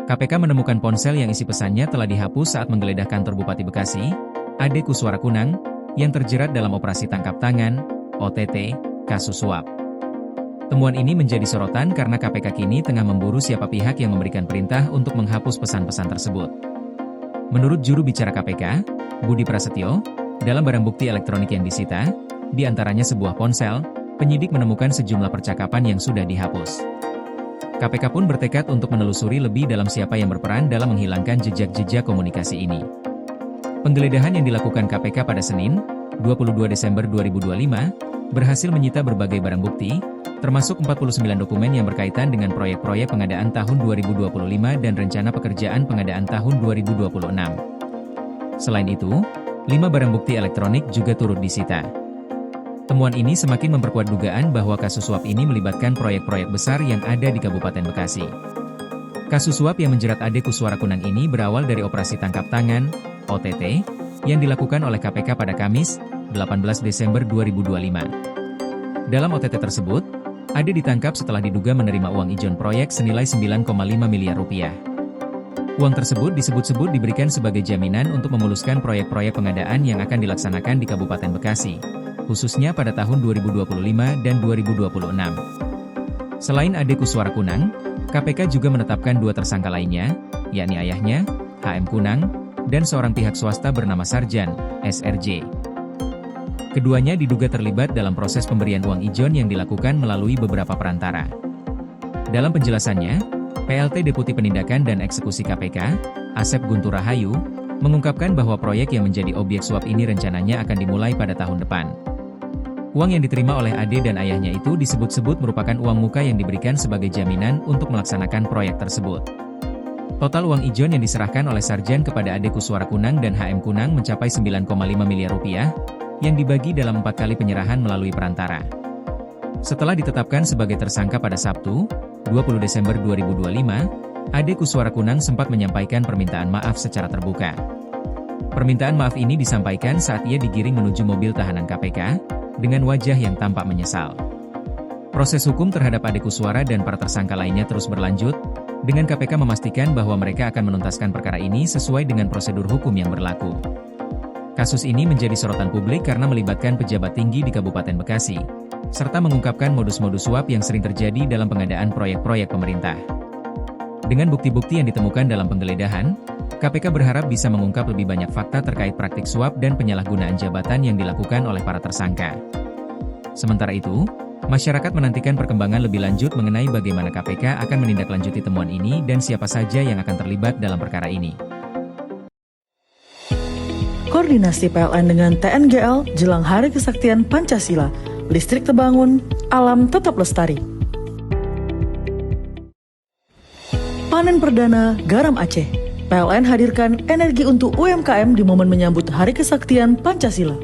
KPK menemukan ponsel yang isi pesannya telah dihapus saat menggeledah kantor Bupati Bekasi, Ade Kuswara Kunang, yang terjerat dalam operasi tangkap tangan, OTT, kasus suap. Temuan ini menjadi sorotan karena KPK kini tengah memburu siapa pihak yang memberikan perintah untuk menghapus pesan-pesan tersebut. Menurut juru bicara KPK, Budi Prasetyo, dalam barang bukti elektronik yang disita, di antaranya sebuah ponsel, penyidik menemukan sejumlah percakapan yang sudah dihapus. KPK pun bertekad untuk menelusuri lebih dalam siapa yang berperan dalam menghilangkan jejak-jejak komunikasi ini. Penggeledahan yang dilakukan KPK pada Senin, 22 Desember 2025, berhasil menyita berbagai barang bukti, termasuk 49 dokumen yang berkaitan dengan proyek-proyek pengadaan tahun 2025 dan rencana pekerjaan pengadaan tahun 2026. Selain itu, 5 barang bukti elektronik juga turut disita. Temuan ini semakin memperkuat dugaan bahwa kasus suap ini melibatkan proyek-proyek besar yang ada di Kabupaten Bekasi. Kasus suap yang menjerat Ade Kuswara Kunang ini berawal dari operasi tangkap tangan, OTT, yang dilakukan oleh KPK pada Kamis, 18 Desember 2025. Dalam OTT tersebut, Ade ditangkap setelah diduga menerima uang ijon proyek senilai 9,5 miliar rupiah. Uang tersebut disebut-sebut diberikan sebagai jaminan untuk memuluskan proyek-proyek pengadaan yang akan dilaksanakan di Kabupaten Bekasi, khususnya pada tahun 2025 dan 2026. Selain Ade Kuswara Kunang, KPK juga menetapkan 2 tersangka lainnya, yakni ayahnya, HM Kunang, dan seorang pihak swasta bernama Sarjan, SRJ. Keduanya diduga terlibat dalam proses pemberian uang ijon yang dilakukan melalui beberapa perantara. Dalam penjelasannya, PLT Deputi Penindakan dan Eksekusi KPK, Asep Guntur Rahayu, mengungkapkan bahwa proyek yang menjadi objek suap ini rencananya akan dimulai pada tahun depan. Uang yang diterima oleh Ade dan ayahnya itu disebut-sebut merupakan uang muka yang diberikan sebagai jaminan untuk melaksanakan proyek tersebut. Total uang ijon yang diserahkan oleh Sarjan kepada Ade Kuswara Kunang dan HM Kunang mencapai 9,5 miliar rupiah, yang dibagi dalam 4 kali penyerahan melalui perantara. Setelah ditetapkan sebagai tersangka pada Sabtu, 20 Desember 2025, Ade Kuswara Kunang sempat menyampaikan permintaan maaf secara terbuka. Permintaan maaf ini disampaikan saat ia digiring menuju mobil tahanan KPK, dengan wajah yang tampak menyesal. Proses hukum terhadap Ade Kuswara dan para tersangka lainnya terus berlanjut, dengan KPK memastikan bahwa mereka akan menuntaskan perkara ini sesuai dengan prosedur hukum yang berlaku. Kasus ini menjadi sorotan publik karena melibatkan pejabat tinggi di Kabupaten Bekasi, serta mengungkapkan modus-modus suap yang sering terjadi dalam pengadaan proyek-proyek pemerintah. Dengan bukti-bukti yang ditemukan dalam penggeledahan, KPK berharap bisa mengungkap lebih banyak fakta terkait praktik suap dan penyalahgunaan jabatan yang dilakukan oleh para tersangka. Sementara itu, masyarakat menantikan perkembangan lebih lanjut mengenai bagaimana KPK akan menindaklanjuti temuan ini dan siapa saja yang akan terlibat dalam perkara ini. Koordinasi PLN dengan TNGL jelang Hari Kesaktian Pancasila, listrik terbangun, alam tetap lestari. Panen perdana garam Aceh. PLN hadirkan energi untuk UMKM di momen menyambut Hari Kesaktian Pancasila.